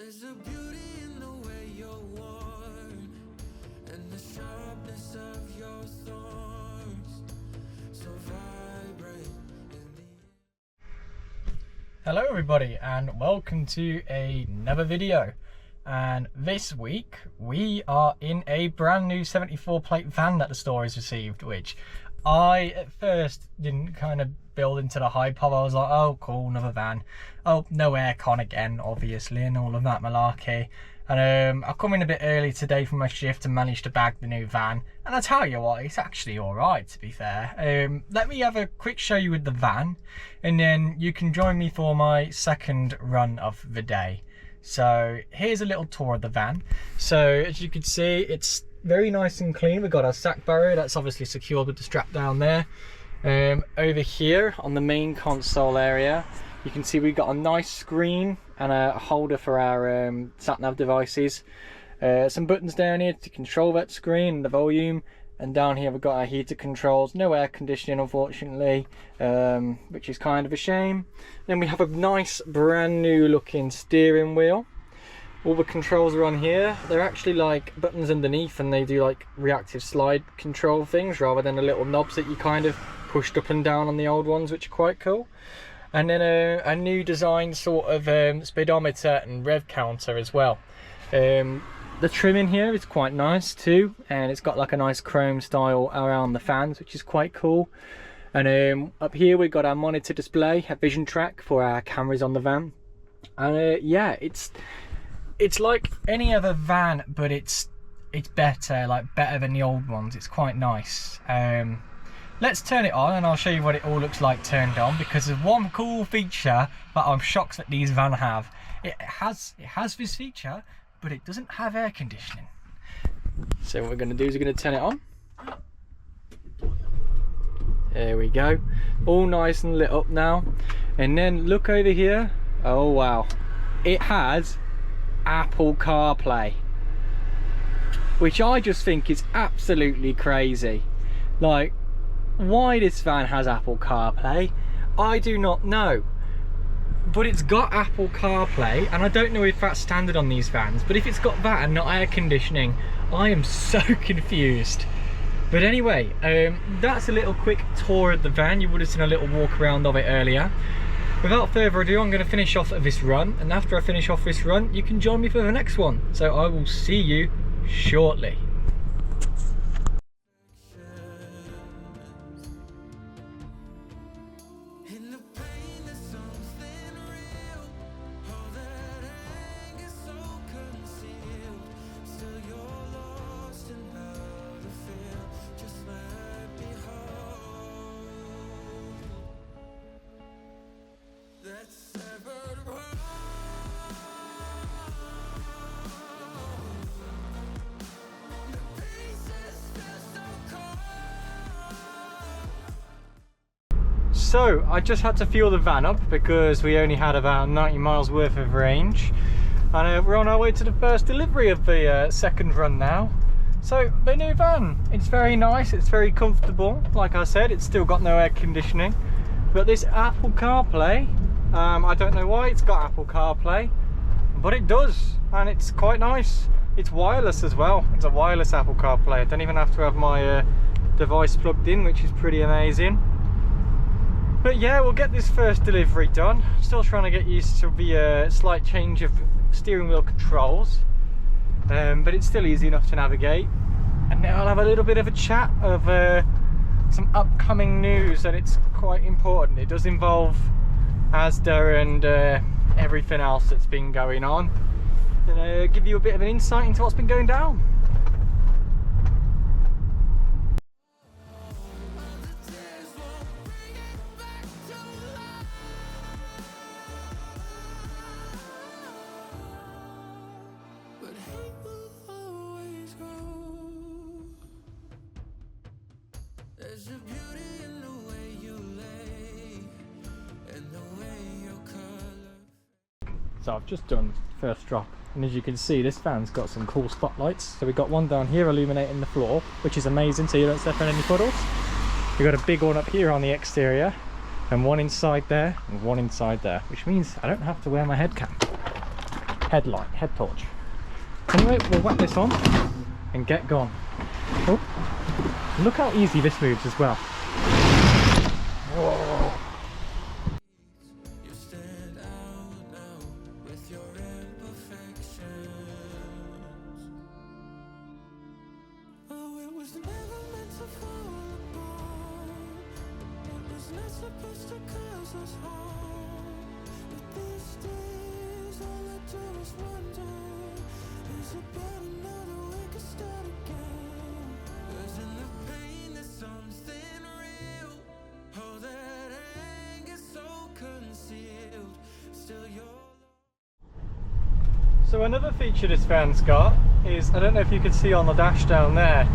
There's a beauty in the way you're worn and the sharpness of your thorns, so vibrate in the... Hello everybody and welcome to another video, and this week we are in a brand new 74 plate van that the store has received, which I at first didn't kind of build into the hype of. I was like, oh cool, another van, oh no aircon again obviously, and all of that malarkey. And I come in a bit early today from my shift and managed to bag the new van, and I tell you what, it's actually alright to be fair. Let me have a quick show you with the van and then you can join me for my second run of the day. So here's a little tour of the van. So as you can see, it's very nice and clean. We've got our sack barrier that's obviously secured with the strap down there. Over here on the main console area, you can see we've got a nice screen and a holder for our sat-nav devices. Some buttons down here to control that screen and the volume, and down here we've got our heater controls. No air conditioning unfortunately, which is kind of a shame. Then we have a nice brand new looking steering wheel. All the controls are on here. They're actually like buttons underneath, and they do like reactive slide control things rather than the little knobs that you kind of pushed up and down on the old ones, which are quite cool. And then a new design sort of speedometer and rev counter as well. The trim in here is quite nice too, and it's got like a nice chrome style around the fans, which is quite cool. And up here we've got our monitor display, a vision track for our cameras on the van. And yeah, it's like any other van, but it's better, like better than the old ones. It's quite nice. Let's turn it on and I'll show you what it all looks like turned on, because there's one cool feature that I'm shocked that these vans have. It has this feature, but it doesn't have air conditioning. So what we're going to do is we're going to turn it on. There we go, all nice and lit up now. And then look over here. Oh wow, it has Apple CarPlay, which I just think is absolutely crazy. Like, why this van has Apple CarPlay, I do not know, but it's got Apple CarPlay, and I don't know if that's standard on these vans, but if it's got that and not air conditioning, I am so confused. But anyway, that's a little quick tour of the van. You would have seen a little walk around of it earlier. Without further ado, I'm going to finish off this run, and after I finish off this run you can join me for the next one. So I will see you shortly. So I just had to fuel the van up because we only had about 90 miles worth of range, and we're on our way to the first delivery of the second run now. So the new van, it's very nice, it's very comfortable. Like I said, it's still got no air conditioning, but this Apple CarPlay, I don't know why it's got Apple CarPlay, but it does, and it's quite nice. It's wireless as well. It's a wireless Apple CarPlay. I don't even have to have my device plugged in, which is pretty amazing. But yeah, we'll get this first delivery done. Still trying to get used to the slight change of steering wheel controls, but it's still easy enough to navigate. And now I'll have a little bit of a chat of some upcoming news, and it's quite important. It does involve ASDA and everything else that's been going on, and give you a bit of an insight into what's been going down. There's a beauty in the way you lay and the way your color. So I've just done first drop, and as you can see, this van's got some cool spotlights. So we've got one down here illuminating the floor, which is amazing, so you don't step on any puddles. We've got a big one up here on the exterior, and one inside there, and one inside there, which means I don't have to wear my head cap. headlight, head torch. Anyway, we'll whack this on and get gone. Oh, look how easy this moves as well. Whoa. You stand out now with your imperfections. Oh, it was never meant to fall apart. It was not supposed to cause us harm. But these days, all I do is wonder, is about another way to start again. 'Cause in the pain there's something real. Oh, that anger so concealed. Still you're. So another feature this van's got is, I don't know if you can see on the dash down there,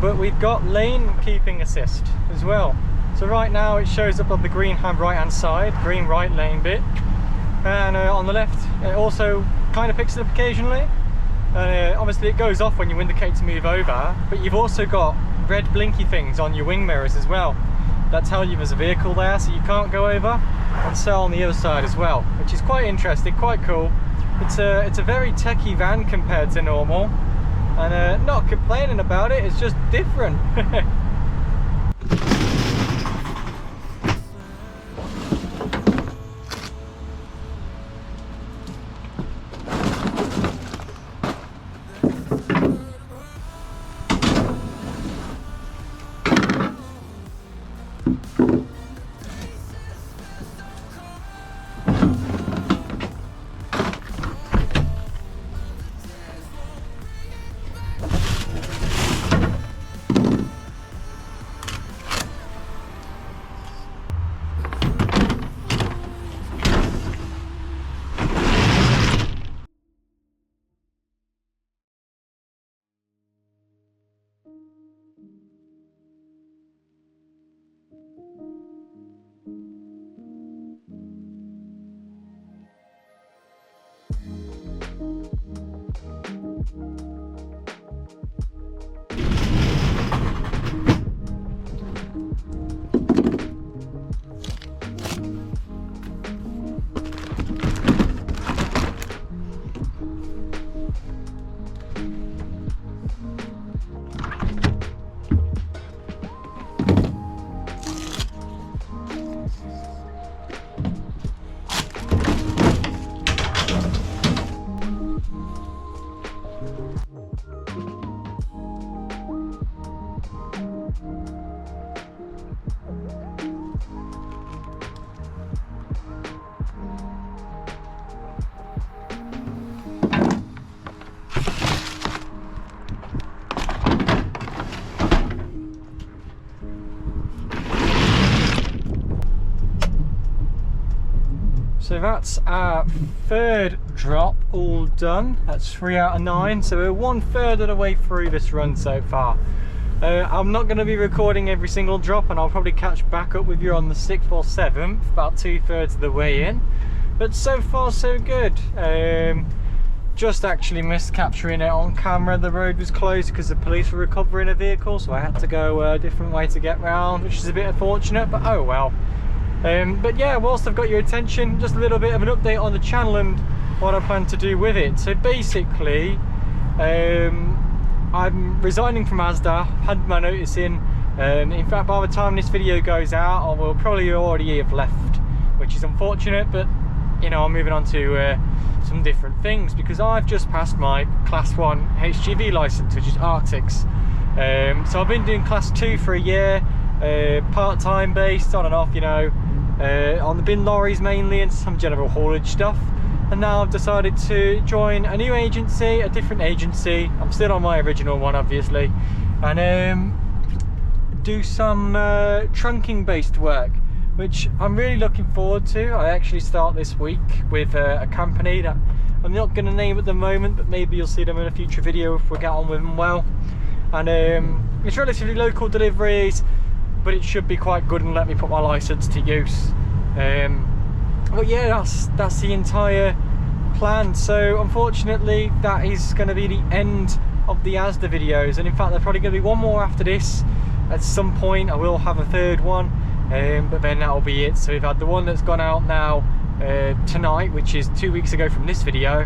but we've got lane keeping assist as well. So right now it shows up on the green right hand side, green right lane bit, and on the left it also kind of picks it up occasionally, and obviously it goes off when you indicate to move over, but you've also got red blinky things on your wing mirrors as well that tell you there's a vehicle there, so you can't go over, and so on the other side as well, which is quite interesting, quite cool. It's a very techie van compared to normal, and not complaining about it, it's just different. So that's our third drop all done. That's 3 out of 9, so we're 1/3 of the way through this run so far. I'm not going to be recording every single drop, and I'll probably catch back up with you on the 6th or 7th, about 2/3 of the way in. But so far so good. Just actually missed capturing it on camera. The road was closed because the police were recovering a vehicle, so I had to go a different way to get round, which is a bit unfortunate, but oh well. But yeah, whilst I've got your attention, just a little bit of an update on the channel and what I plan to do with it. So basically, I'm resigning from ASDA, had my notice in. In fact, by the time this video goes out, I will probably already have left, which is unfortunate, but you know, I'm moving on to some different things because I've just passed my Class 1 HGV license, which is Arctics. So I've been doing Class 2 for a year, part-time based, on and off, you know, on the bin lorries mainly and some general haulage stuff. And now I've decided to join a new agency, a different agency. I'm still on my original one, obviously, and do some trunking based work, which I'm really looking forward to. I actually start this week with a company that I'm not going to name at the moment, but maybe you'll see them in a future video if we get on with them well. And it's relatively local deliveries, but it should be quite good and let me put my license to use. But yeah, that's the entire plan. So unfortunately, that is going to be the end of the ASDA videos, and in fact, there's probably going to be one more after this. At some point, I will have a third one, but then that'll be it. So we've had the one that's gone out now tonight, which is 2 weeks ago from this video,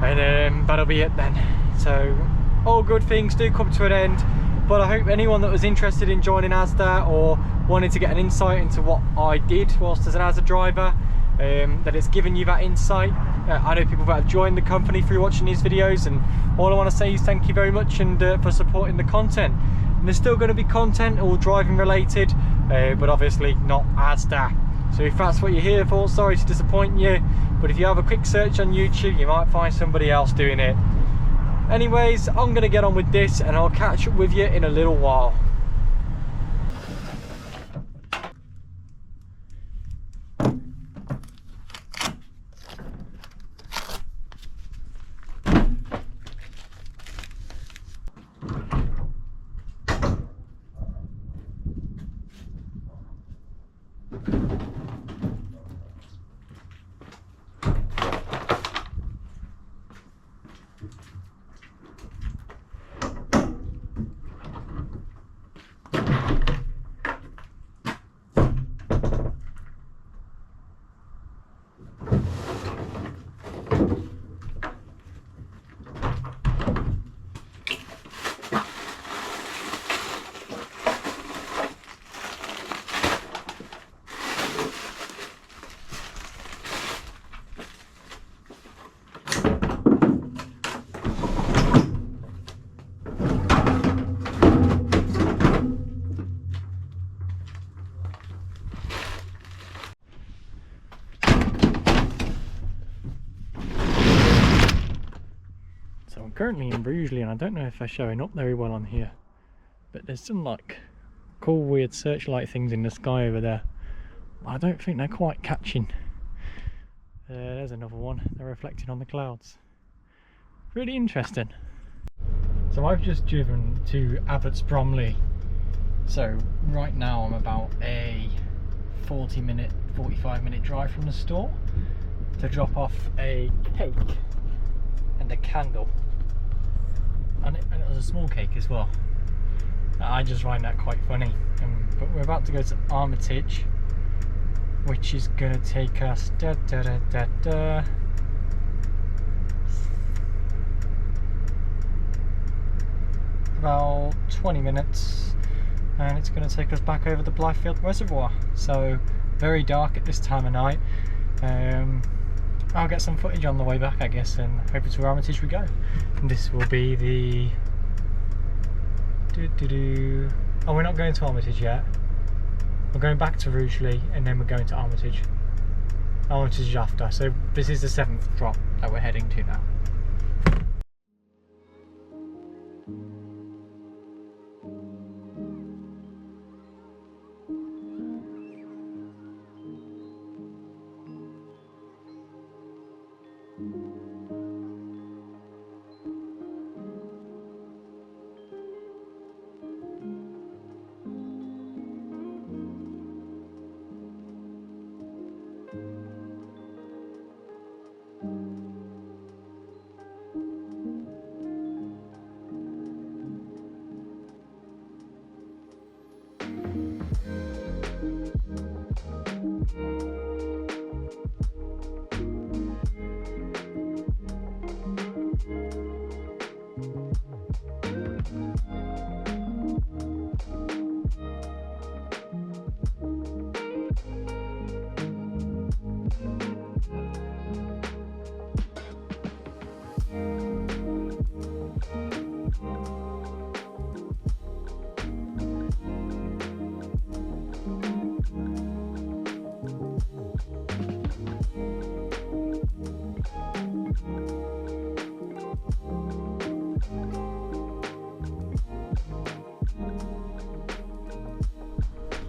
and that'll be it then. So all good things do come to an end, but I hope anyone that was interested in joining ASDA or wanted to get an insight into what I did whilst as an ASDA driver, that it's given you that insight. I know people that have joined the company through watching these videos, and all I want to say is thank you very much, and for supporting the content. And there's still going to be content all driving related, but obviously not ASDA. So if that's what you're here for, sorry to disappoint you, but if you have a quick search on YouTube, you might find somebody else doing it. Anyways, I'm going to get on with this, and I'll catch up with you in a little while. So I'm currently in Rugeley, and I don't know if they're showing up very well on here, but there's some like cool weird searchlight things in the sky over there. I don't think they're quite catching. There's another one, they're reflecting on the clouds. Really interesting. So I've just driven to Abbots Bromley. So right now I'm about a 45 minute drive from the store to drop off a cake and a candle, and it was a small cake as well. I just find that quite funny. But we're about to go to Armitage, which is going to take us about 20 minutes, and it's going to take us back over the Blythefield Reservoir. So very dark at this time of night. I'll get some footage on the way back, I guess, and over to Armitage we go. And this will be the... Oh, we're not going to Armitage yet. We're going back to Rugeley, and then we're going to Armitage. Armitage is after, so this is the 7th drop that we're heading to now.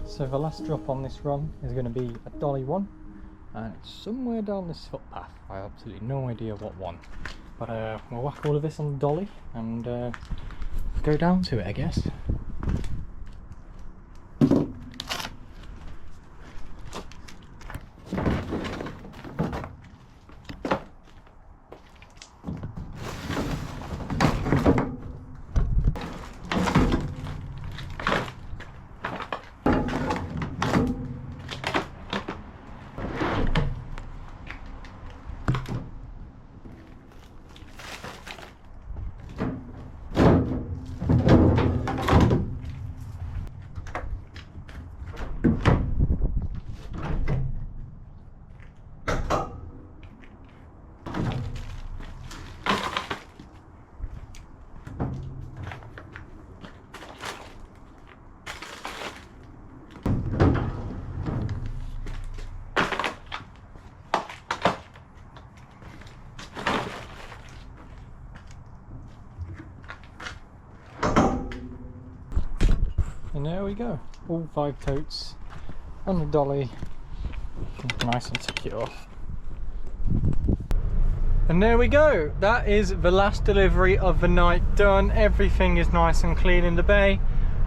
So the last drop on this run is going to be a dolly one, and it's somewhere down this footpath. I have absolutely no idea what one, but we'll whack all of this on the dolly and go down to it, I guess. And there we go, all 5 totes on the dolly, nice and secure. And there we go, that is the last delivery of the night done. Everything is nice and clean in the bay.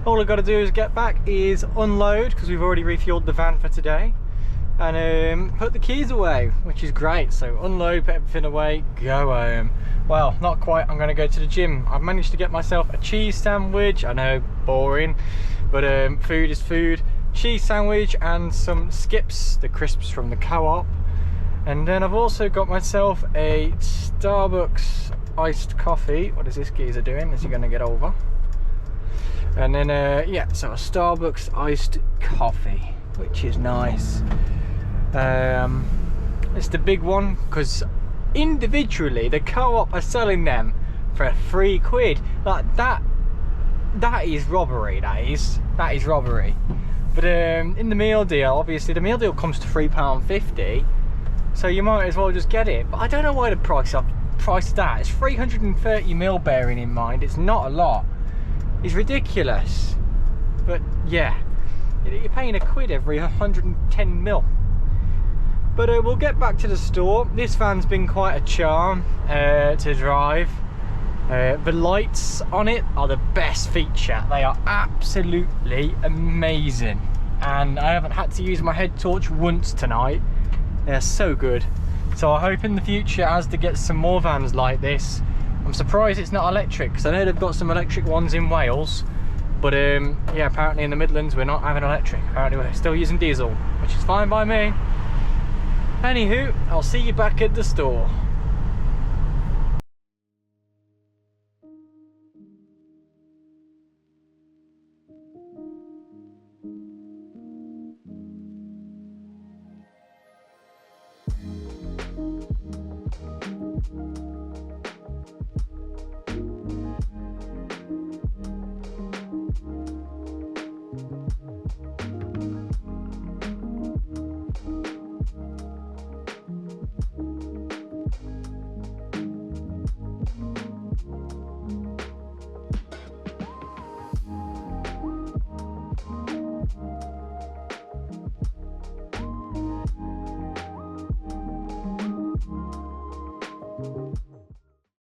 All I've got to do is get back is unload, because we've already refueled the van for today, and put the keys away, which is great. So unload, put everything away, go home. Well, not quite, I'm going to go to the gym. I've managed to get myself a cheese sandwich. I know, boring, but food is food. Cheese sandwich and some Skips, the crisps from the Co-op. And then I've also got myself a Starbucks iced coffee. What is this geezer doing? Is he going to get over? And then, yeah, so a Starbucks iced coffee, which is nice. It's the big one, because individually the Co-op are selling them for £3. Like that is robbery. That is robbery. But in the meal deal, obviously the meal deal comes to £3.50. So you might as well just get it. But I don't know why the price that. It's 330ml, bearing in mind it's not a lot. It's ridiculous. But yeah, you're paying £1 every 110ml. But we'll get back to the store. This van's been quite a charm to drive. The lights on it are the best feature. They are absolutely amazing. And I haven't had to use my head torch once tonight. They're so good. So I hope in the future ASDA gets some more vans like this. I'm surprised it's not electric, because I know they've got some electric ones in Wales, but yeah, apparently in the Midlands we're not having electric. Apparently we're still using diesel, which is fine by me. Anywho, I'll see you back at the store.